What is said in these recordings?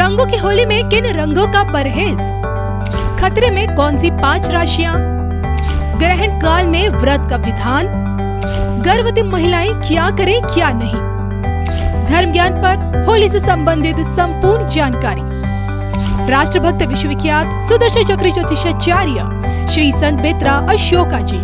रंगों की होली में किन रंगों का परहेज, खतरे में कौन सी 5 राशियां, ग्रहण काल में व्रत का विधान, गर्भवती महिलाएं क्या करें क्या नहीं, धर्म ज्ञान पर होली से संबंधित संपूर्ण जानकारी। राष्ट्रभक्त विश्वविख्यात सुदर्शन चक्र ज्योतिषाचार्य श्री संत बेत्रा अशोका जी।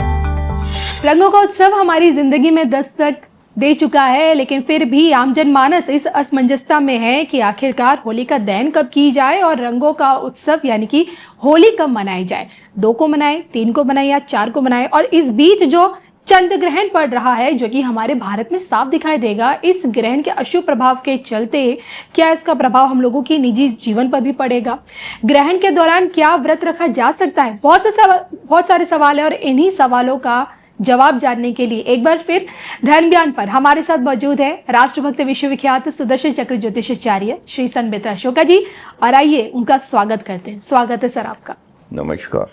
रंगों का उत्सव हमारी जिंदगी में दस्तक दे चुका है, लेकिन फिर भी आम जनमानस इस असमंजसता में है कि आखिरकार होली का दहन कब की जाए और रंगों का उत्सव यानी कि होली कब मनाई जाए। 2 को मनाएं, 3 को मनाएं या 4 को मनाएं। और इस बीच जो चंद्र ग्रहण पड़ रहा है, जो कि हमारे भारत में साफ दिखाई देगा, इस ग्रहण के अशुभ प्रभाव के चलते क्या इसका प्रभाव हम लोगों की निजी जीवन पर भी पड़ेगा? ग्रहण के दौरान क्या व्रत रखा जा सकता है? बहुत सारे सवाल है और इन्हीं सवालों का जवाब जानने के लिए एक बार फिर धर्म ज्ञान पर हमारे साथ मौजूद है राष्ट्रभक्त विश्वविख्यात सुदर्शन चक्र ज्योतिषाचार्य श्री संत बेत्रा अशोका जी। और आइए उनका स्वागत करते हैं। स्वागत है सर आपका। नमस्कार।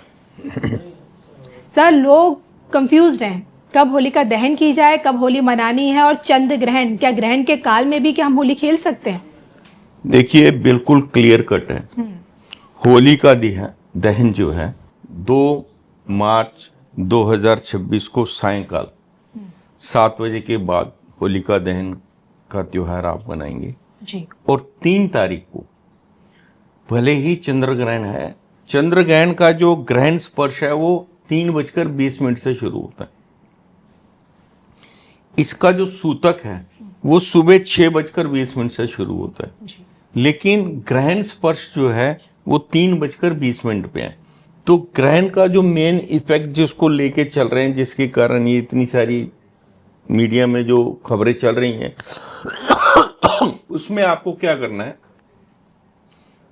सर, लोग कंफ्यूज्ड हैं, कब होली का दहन की जाए, कब होली मनानी है, और चंद्र ग्रहण, क्या ग्रहण के काल में भी क्या हम होली खेल सकते हैं? देखिए, बिल्कुल क्लियर कट है। होली का दहन जो है 2 मार्च 2026 को सायंकाल 7 बजे के बाद होलिका दहन का त्योहार आप मनाएंगे जी। और 3 तारीख को भले ही चंद्र ग्रहण है, चंद्र ग्रहण का जो ग्रहण स्पर्श है वो 3:20 से शुरू होता है। इसका जो सूतक है वो सुबह 6:20 से शुरू होता है जी। लेकिन ग्रहण स्पर्श जो है वो 3:20 पे है। तो ग्रहण का जो मेन इफेक्ट जिसको लेके चल रहे हैं, जिसके कारण ये इतनी सारी मीडिया में जो खबरें चल रही हैं उसमें आपको क्या करना है,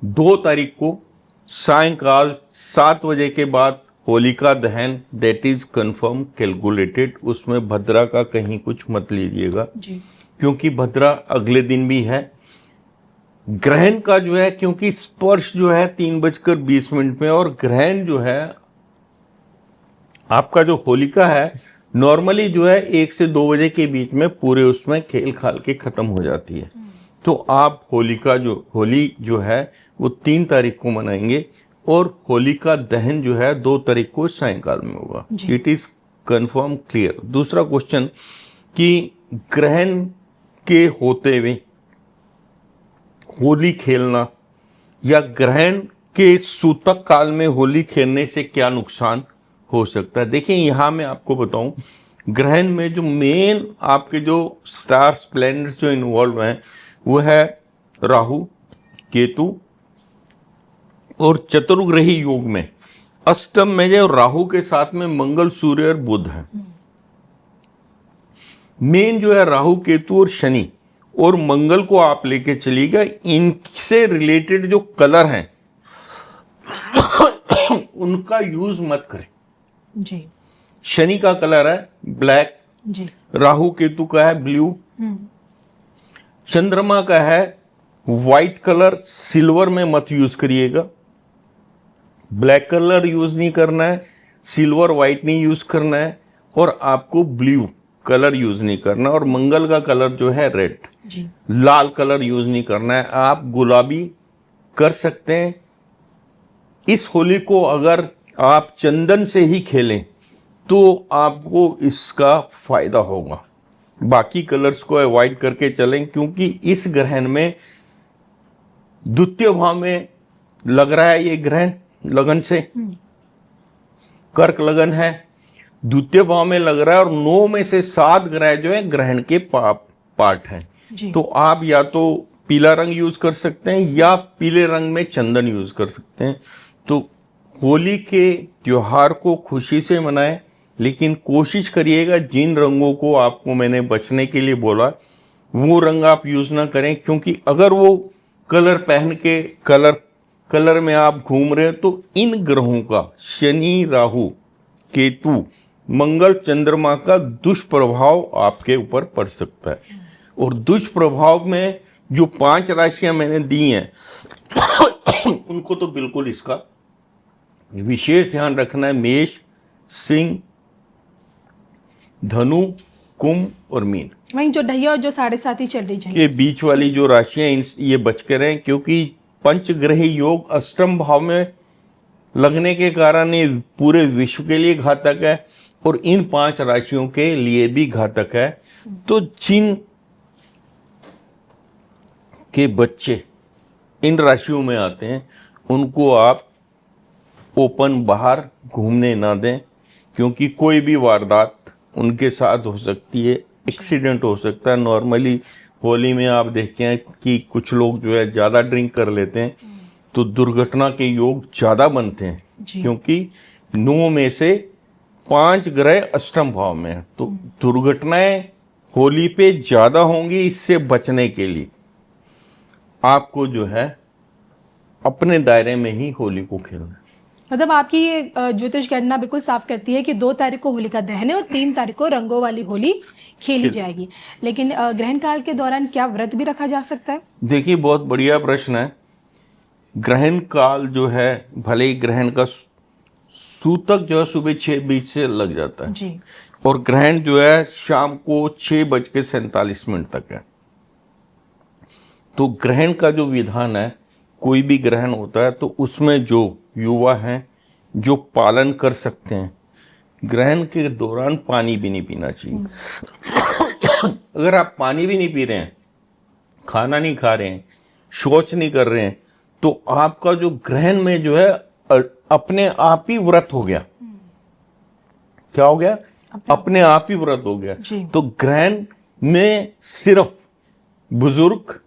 2 तारीख को सायंकाल 7 बजे के बाद होलिका दहन, दैट इज कंफर्म कैलकुलेटेड। उसमें भद्रा का कहीं कुछ मत लीजिएगा जी। क्योंकि भद्रा अगले दिन भी है। ग्रहण का जो है, क्योंकि स्पर्श जो है 3:20 में, और ग्रहण जो है आपका जो होलिका है नॉर्मली जो है 1 से 2 बजे के बीच में पूरे उसमें खेल खाल के खत्म हो जाती है। तो आप होली जो है वो 3 तारीख को मनाएंगे और होलिका दहन जो है 2 तारीख को सायंकाल में होगा। It is confirm, clear. दूसरा क्वेश्चन कि ग्रहण के होते हुए होली खेलना या ग्रहण के सूतक काल में होली खेलने से क्या नुकसान हो सकता है। देखिए, यहां मैं आपको बताऊं, ग्रहण में जो मेन आपके जो स्टार्स, प्लैनेट्स जो इन्वॉल्व हैं वो है राहु, केतु और चतुर्ग्रही योग में अष्टम में जो राहु के साथ में मंगल, सूर्य और बुध है। मेन जो है राहु, केतु और शनि और मंगल को आप लेके चलिएगा। इनसे रिलेटेड जो कलर हैं उनका यूज मत करें जी। शनि का कलर है ब्लैक जी। राहु केतु का है ब्लू, चंद्रमा का है व्हाइट कलर। सिल्वर में मत यूज करिएगा, ब्लैक कलर यूज नहीं करना है, सिल्वर व्हाइट नहीं यूज करना है, और आपको ब्लू कलर यूज नहीं करना। और मंगल का कलर जो है रेड जी। लाल कलर यूज नहीं करना है। आप गुलाबी कर सकते हैं। इस होली को अगर आप चंदन से ही खेलें तो आपको इसका फायदा होगा। बाकी कलर्स को अवॉइड करके चलें, क्योंकि इस ग्रहण में द्वितीय भाव में लग रहा है ये ग्रहण लगन से, कर्क लगन है, द्वितीय भाव में लग रहा है, और 9 में से 7 ग्रह जो है ग्रहण के पार्ट हैं। तो आप या तो पीला रंग यूज कर सकते हैं या पीले रंग में चंदन यूज कर सकते हैं। तो होली के त्योहार को खुशी से मनाएं, लेकिन कोशिश करिएगा जिन रंगों को आपको मैंने बचने के लिए बोला वो रंग आप यूज ना करें, क्योंकि अगर वो कलर पहन के कलर में आप घूम रहे हैं तो इन ग्रहों का, शनि, राहु, केतु, मंगल, चंद्रमा का दुष्प्रभाव आपके ऊपर पड़ सकता है। और दुष्प्रभाव में जो 5 राशियां मैंने दी हैं उनको तो बिल्कुल इसका विशेष ध्यान रखना है। मेष, सिंह, धनु, कुंभ और मीन। वहीं जो ढैया और जो 7.5 चल रही के बीच वाली जो राशियां ये बच के रहें, क्योंकि पंचग्रही योग अष्टम भाव में लगने के कारण ये पूरे विश्व के लिए घातक है और इन 5 राशियों के लिए भी घातक है। तो जिन के बच्चे इन राशियों में आते हैं उनको आप ओपन बाहर घूमने ना दें, क्योंकि कोई भी वारदात उनके साथ हो सकती है, एक्सीडेंट हो सकता है। नॉर्मली होली में आप देखते हैं कि कुछ लोग जो है ज़्यादा ड्रिंक कर लेते हैं तो दुर्घटना के योग ज़्यादा बनते हैं, क्योंकि 9 में से 5 ग्रह अष्टम भाव में है। तो दुर्घटनाएं होली पे ज़्यादा होंगी। इससे बचने के लिए आपको जो है अपने दायरे में ही होली को खेलना है। मतलब आपकी ये ज्योतिष गणना बिल्कुल साफ करती है कि 2 तारीख को होलिका दहन है और 3 तारीख को रंगों वाली होली खेली जाएगी। लेकिन ग्रहण काल के दौरान क्या व्रत भी रखा जा सकता है? देखिए, बहुत बढ़िया प्रश्न है। ग्रहण काल जो है, भले ही ग्रहण का सूतक जो है सुबह 6:20 से लग जाता है जी, और ग्रहण जो है शाम को 6:47 तक है। तो ग्रहण का जो विधान है, कोई भी ग्रहण होता है तो उसमें जो युवा हैं जो पालन कर सकते हैं, ग्रहण के दौरान पानी भी नहीं पीना चाहिए। अगर आप पानी भी नहीं पी रहे हैं, खाना नहीं खा रहे हैं, शौच नहीं कर रहे हैं, तो आपका जो ग्रहण में जो है अपने आप ही व्रत हो गया। क्या हो गया? अपने आप ही व्रत हो गया। तो ग्रहण में सिर्फ बुजुर्ग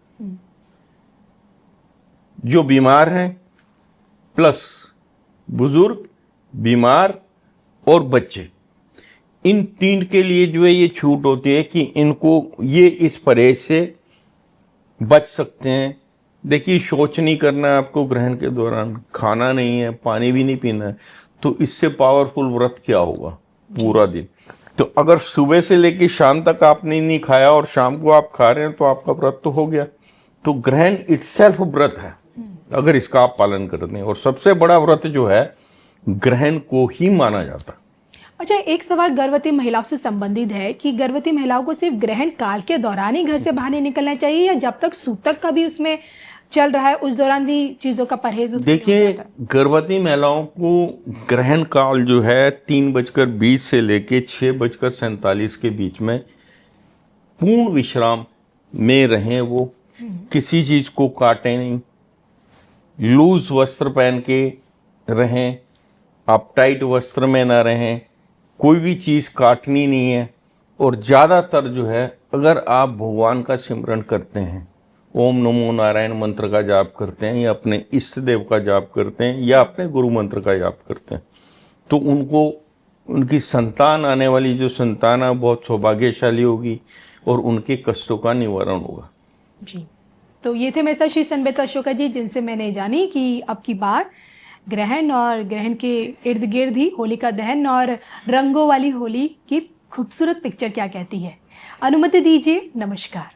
जो बीमार हैं, प्लस बुजुर्ग, बीमार और बच्चे, इन 3 के लिए जो है ये छूट होती है कि इनको ये इस परहेज से बच सकते हैं। देखिए, शौच नहीं करना है आपको ग्रहण के दौरान, खाना नहीं है, पानी भी नहीं पीना है, तो इससे पावरफुल व्रत क्या होगा पूरा दिन। तो अगर सुबह से लेकर शाम तक आपने नहीं खाया और शाम को आप खा रहे हैं तो आपका व्रत तो हो गया। तो ग्रहण इटसेल्फ व्रत है अगर इसका आप पालन करते हैं। और सबसे बड़ा व्रत जो है ग्रहण को ही माना जाता है। अच्छा, एक सवाल गर्भवती महिलाओं से संबंधित है कि गर्भवती महिलाओं को सिर्फ ग्रहण काल के दौरान ही घर से बाहर नहीं निकलना चाहिए या जब तक सूतक का भी उसमें चल रहा है उस दौरान भी चीजों का परहेज? देखिए, गर्भवती महिलाओं को ग्रहण काल जो है 3:20 से लेके 6:47 के बीच में पूर्ण विश्राम में रहें। वो किसी चीज को काटें नहीं, लूज वस्त्र पहन के रहें, अपटाइट वस्त्र में ना रहें, कोई भी चीज काटनी नहीं है। और ज़्यादातर जो है, अगर आप भगवान का सिमरन करते हैं, ओम नमो नारायण मंत्र का जाप करते हैं या अपने इष्ट देव का जाप करते हैं या अपने गुरु मंत्र का जाप करते हैं, तो उनको उनकी संतान, आने वाली जो संतान है बहुत सौभाग्यशाली होगी और उनके कष्टों का निवारण होगा। जी, तो ये थे मेरे साथ श्री संबित अशोका जी, जिनसे मैंने जानी कि अब की बार ग्रहण और ग्रहण के इर्द गिर्द ही होलिका दहन और रंगों वाली होली की खूबसूरत पिक्चर क्या कहती है। अनुमति दीजिए, नमस्कार।